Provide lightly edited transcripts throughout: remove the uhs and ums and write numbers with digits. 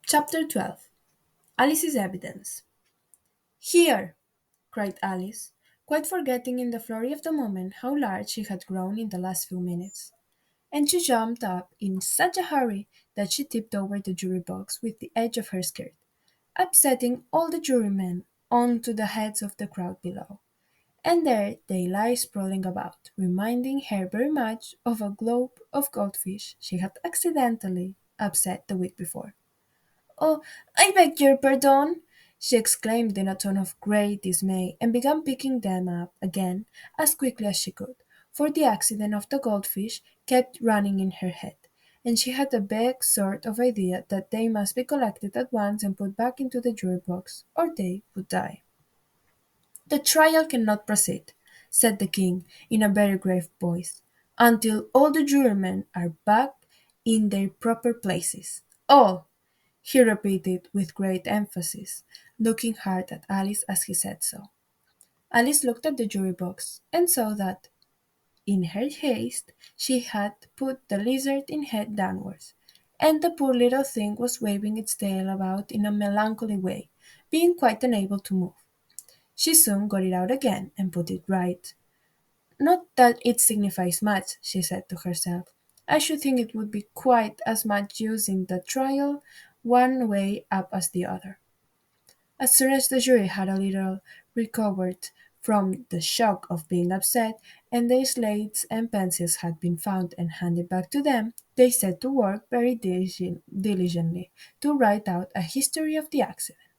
Chapter 12. Alice's Evidence. Here! Cried Alice, quite forgetting in the flurry of the moment how large she had grown in the last few minutes. And she jumped up in such a hurry that she tipped over the jury box with the edge of her skirt, upsetting all the jurymen onto the heads of the crowd below. And there they lie sprawling about, reminding her very much of a globe of goldfish she had accidentally upset the week before. "Oh, I beg your pardon!" she exclaimed in a tone of great dismay, and began picking them up again as quickly as she could, for the accident of the goldfish kept running in her head, and she had a vague sort of idea that they must be collected at once and put back into the jury box, or they would die. "The trial cannot proceed," said the king, in a very grave voice, "until all the jurymen are back in their proper places. All!" he repeated with great emphasis, looking hard at Alice as he said so. Alice looked at the jury box, and saw that, in her haste, she had put the lizard in head downwards, and the poor little thing was waving its tail about in a melancholy way, being quite unable to move. She soon got it out again, and put it right. "Not that it signifies much," she said to herself. "I should think it would be quite as much use in the trial one way up as the other." As soon as the jury had a little recovered from the shock of being upset, and their slates and pencils had been found and handed back to them, they set to work very diligently to write out a history of the accident,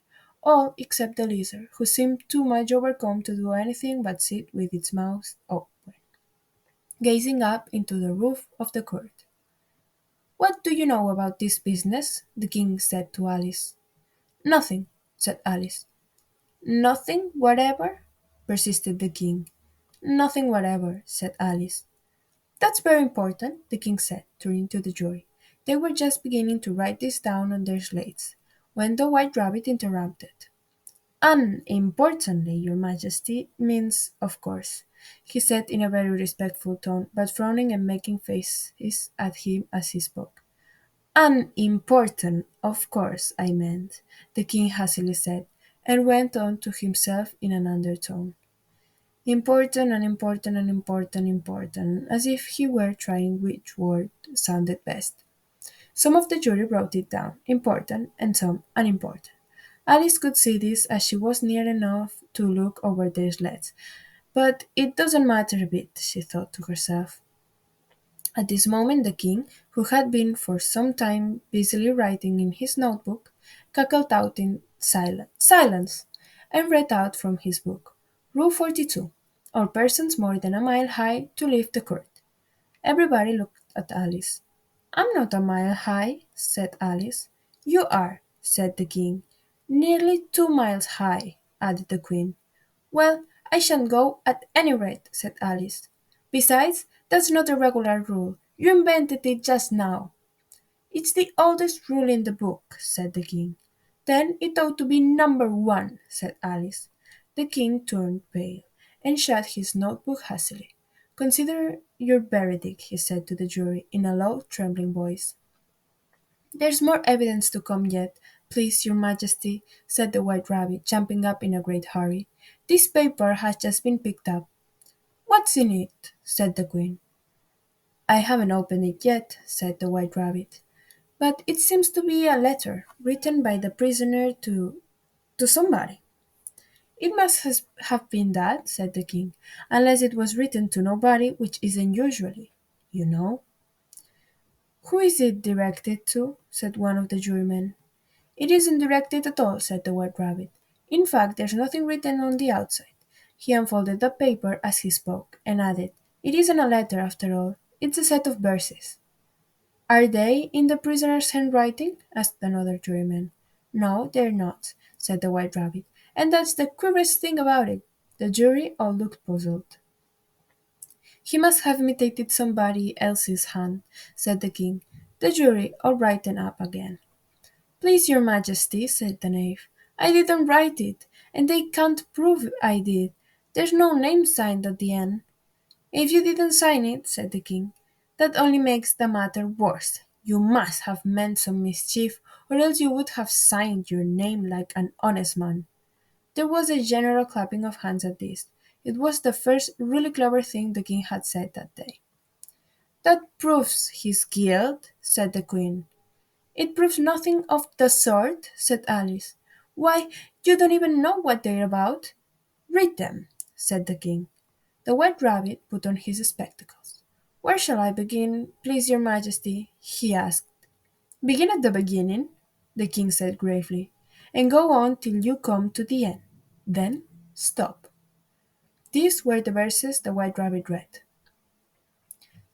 all except the lizard, who seemed too much overcome to do anything but sit with its mouth open, gazing up into the roof of the court. "What do you know about this business?" the king said to Alice. "Nothing," said Alice. "Nothing whatever?" persisted the king. "Nothing whatever," said Alice. "That's very important," the king said, turning to the jury. They were just beginning to write this down on their slates, when the White Rabbit interrupted. "Unimportantly, your majesty, means, of course," he said in a very respectful tone, but frowning and making faces at him as he spoke. "Unimportant, of course, I meant," the king hastily said, and went on to himself in an undertone. "Important, unimportant, unimportant, important," as if he were trying which word sounded best. Some of the jury wrote it down, important, and some unimportant. Alice could see this as she was near enough to look over their sleds. "But it doesn't matter a bit," she thought to herself. At this moment the king, who had been for some time busily writing in his notebook, cackled out in silence, and read out from his book, "Rule 42. All persons more than a mile high to leave the court." Everybody looked at Alice. "I'm not a mile high," said Alice. "You are," said the king. "Nearly 2 miles high," added the queen. "Well, I shan't go at any rate," said Alice. "Besides, that's not a regular rule. You invented it just now." "It's the oldest rule in the book," said the king. "Then it ought to be number 1," said Alice. The king turned pale, and shut his notebook hastily. "Consider your verdict," he said to the jury, in a low, trembling voice. "There's more evidence to come yet, please, your majesty," said the White Rabbit, jumping up in a great hurry. "This paper has just been picked up." "What's in it?" said the queen. "I haven't opened it yet," said the White Rabbit. "But it seems to be a letter, written by the prisoner to somebody." "It must have been that," said the king, "unless it was written to nobody, which isn't usually, you know." "Who is it directed to?" said one of the jurymen. "It isn't directed at all," said the White Rabbit. "In fact, there's nothing written on the outside." He unfolded the paper as he spoke, and added, "It isn't a letter, after all. It's a set of verses." "Are they in the prisoner's handwriting?" asked another juryman. "No, they're not," said the White Rabbit, "and that's the queerest thing about it." The jury all looked puzzled. "He must have imitated somebody else's hand," said the king. The jury all brightened up again. "Please, your majesty," said the knave, "I didn't write it, and they can't prove I did. There's no name signed at the end." "If you didn't sign it," said the king, "that only makes the matter worse. You must have meant some mischief, or else you would have signed your name like an honest man. There was a general clapping of hands at this. It was the first really clever thing the king had said that day. That proves his guilt, said the queen. It proves nothing of the sort, said Alice. Why, you don't even know what they're about. Read them, said the king. The White Rabbit put on his spectacles. Where shall I begin, please your majesty? He asked. Begin at the beginning, the king said gravely, and go on till you come to the end. Then stop. These were the verses the White Rabbit read.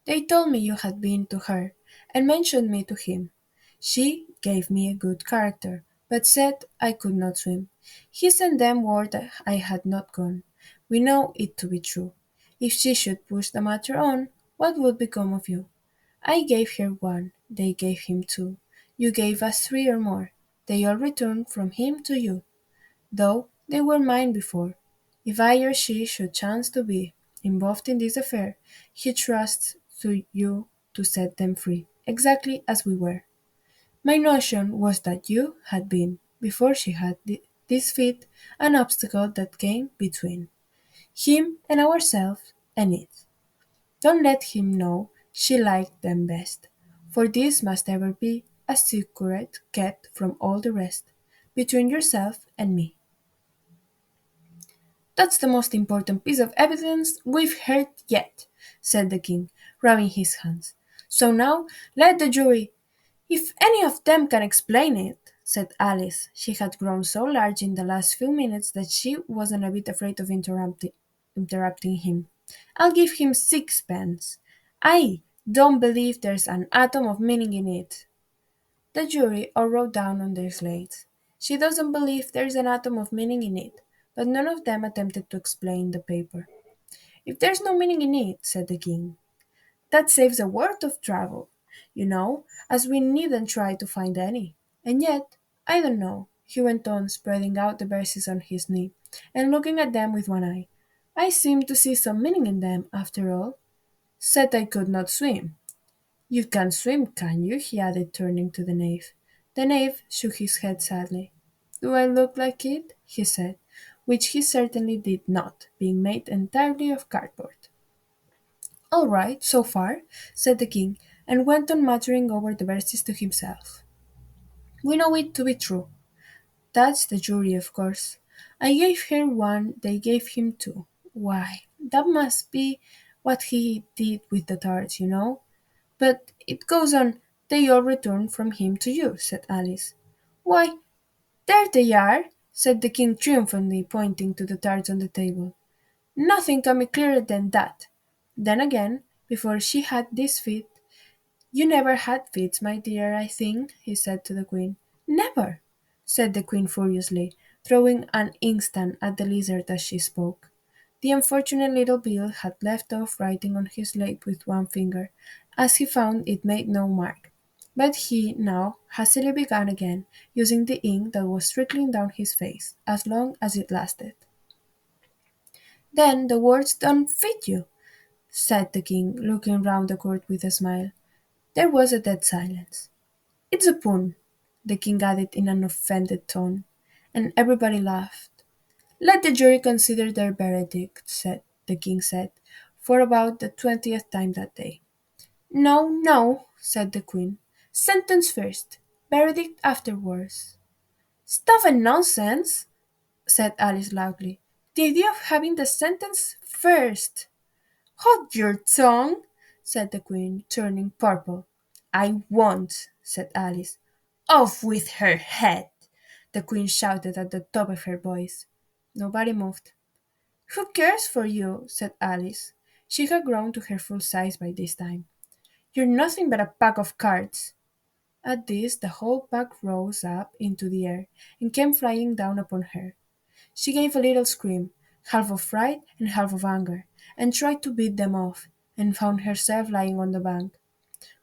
They told me you had been to her, and mentioned me to him. She gave me a good character, but said I could not swim. He sent them word that I had not gone. We know it to be true. If she should push the matter on, what would become of you? I gave her one, they gave him two. You gave us three or more. They all returned from him to you, though they were mine before. If I or she should chance to be involved in this affair, he trusts to you to set them free, exactly as we were. My notion was that you had been, before she had this fit, an obstacle that came between him and ourselves and it. Don't let him know she liked them best, for this must ever be a secret kept from all the rest, between yourself and me. That's the most important piece of evidence we've heard yet, said the king, rubbing his hands. So now let the jury. If any of them can explain it, said Alice. She had grown so large in the last few minutes that she wasn't a bit afraid of interrupting him. I'll give him sixpence. I don't believe there's an atom of meaning in it. The jury all wrote down on their slates. She doesn't believe there's an atom of meaning in it, but none of them attempted to explain the paper. If there's no meaning in it, said the king, that saves a world of trouble, as we needn't try to find any. And yet, I don't know, he went on, spreading out the verses on his knee, and looking at them with one eye. I seem to see some meaning in them, after all. Said I could not swim. You can swim, can you? He added, turning to the knave. The knave shook his head sadly. Do I look like it? He said, which he certainly did not, being made entirely of cardboard. All right, so far, said the king, and went on muttering over the verses to himself. We know it to be true. That's the jury, of course. I gave her one, they gave him two. Why, that must be what he did with the tarts. But it goes on, they all return from him to you, said Alice. Why, there they are, said the king triumphantly, pointing to the tarts on the table. Nothing can be clearer than that. Then again, before she had this fit, you never had fits, my dear, I think, he said to the queen. Never, said the queen furiously, throwing an inkstand at the lizard as she spoke. The unfortunate little Bill had left off writing on his slate with one finger, as he found it made no mark. But he now hastily began again, using the ink that was trickling down his face, as long as it lasted. Then the words don't fit you, said the king, looking round the court with a smile. There was a dead silence. It's a pun, the king added in an offended tone, and everybody laughed. Let the jury consider their verdict, the king said, for about the 20th time that day. No, no, said the queen. Sentence first, verdict afterwards. Stuff and nonsense, said Alice loudly. The idea of having the sentence first. Hold your tongue, said the queen, turning purple. I won't, said Alice. Off with her head, the queen shouted at the top of her voice. Nobody moved. Who cares for you? Said Alice. She had grown to her full size by this time. You're nothing but a pack of cards. At this, the whole pack rose up into the air and came flying down upon her. She gave a little scream, half of fright and half of anger, and tried to beat them off, and found herself lying on the bank,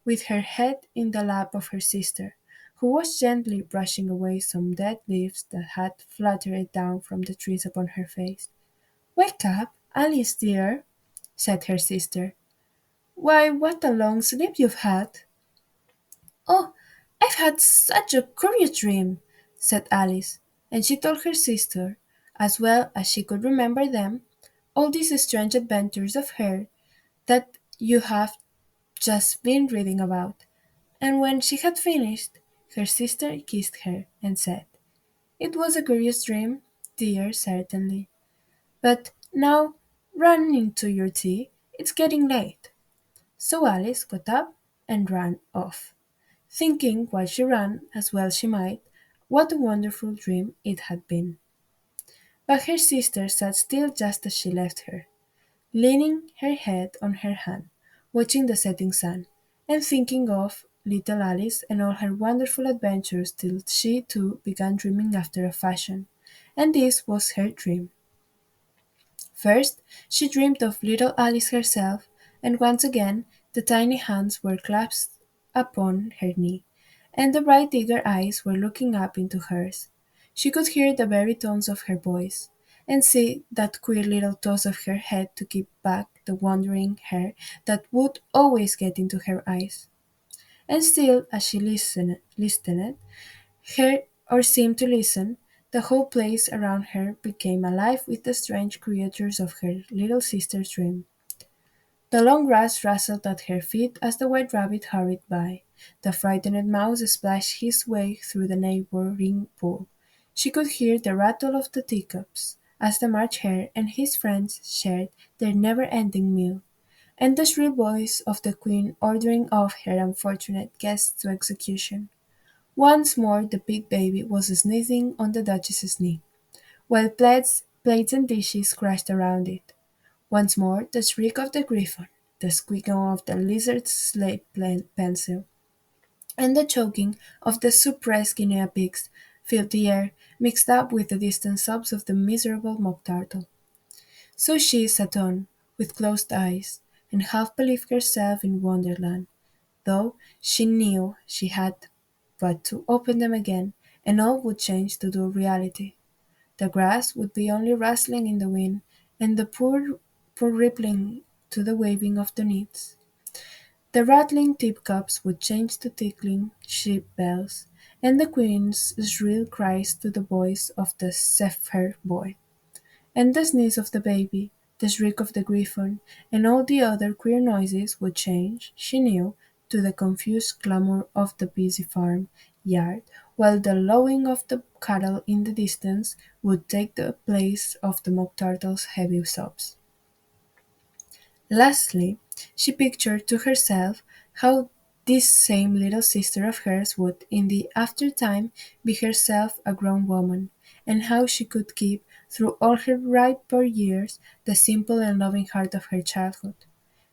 with her head in the lap of her sister, who was gently brushing away some dead leaves that had fluttered down from the trees upon her face. Wake up, Alice dear, said her sister. Why, what a long sleep you've had. Oh, I've had such a curious dream, said Alice, and she told her sister, as well as she could remember them, all these strange adventures of her that you have just been reading about. And when she had finished, her sister kissed her and said, "It was a curious dream, dear, certainly. But now run into your tea, it's getting late." So Alice got up and ran off, thinking while she ran, as well she might, what a wonderful dream it had been. But her sister sat still just as she left her, leaning her head on her hand, watching the setting sun, and thinking of little Alice and all her wonderful adventures till she too began dreaming after a fashion. And this was her dream. First, she dreamed of little Alice herself, and once again the tiny hands were clasped upon her knee, and the bright eager eyes were looking up into hers. She could hear the very tones of her voice, and see that queer little toss of her head to keep back the wandering hair that would always get into her eyes. And still, as she listened, her or seemed to listen, the whole place around her became alive with the strange creatures of her little sister's dream. The long grass rustled at her feet as the white rabbit hurried by. The frightened mouse splashed his way through the neighboring pool. She could hear the rattle of the teacups as the March Hare and his friends shared their never-ending meal, and the shrill voice of the queen ordering off her unfortunate guests to execution. Once more the big baby was sneezing on the Duchess's knee, while plates and dishes crashed around it. Once more the shriek of the griffon, the squeaking of the lizard's pencil, and the choking of the suppressed guinea pigs filled the air, mixed up with the distant sobs of the miserable mock turtle. So she sat on, with closed eyes, and half believed herself in Wonderland, though she knew she had but to open them again, and all would change to dull reality. The grass would be only rustling in the wind, and the poor rippling to the waving of the leaves. The rattling teacups would change to tinkling sheep bells, and the queen's shrill cries to the voice of the zephyr boy. And the sneeze of the baby, the shriek of the griffon, and all the other queer noises would change, she knew, to the confused clamour of the busy farm yard, while the lowing of the cattle in the distance would take the place of the mock turtle's heavy sobs. Lastly, she pictured to herself how this same little sister of hers would, in the after-time, be herself a grown woman, and how she could keep, through all her riper years, the simple and loving heart of her childhood,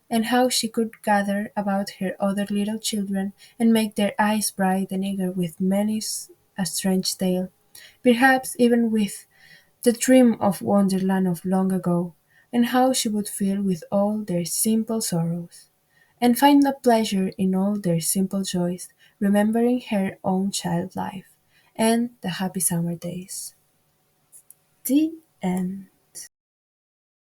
and how she could gather about her other little children and make their eyes bright and eager with many's a strange tale, perhaps even with the dream of Wonderland of long ago, and how she would feel with all their simple sorrows, and find a pleasure in all their simple joys, remembering her own child life, and the happy summer days. The end.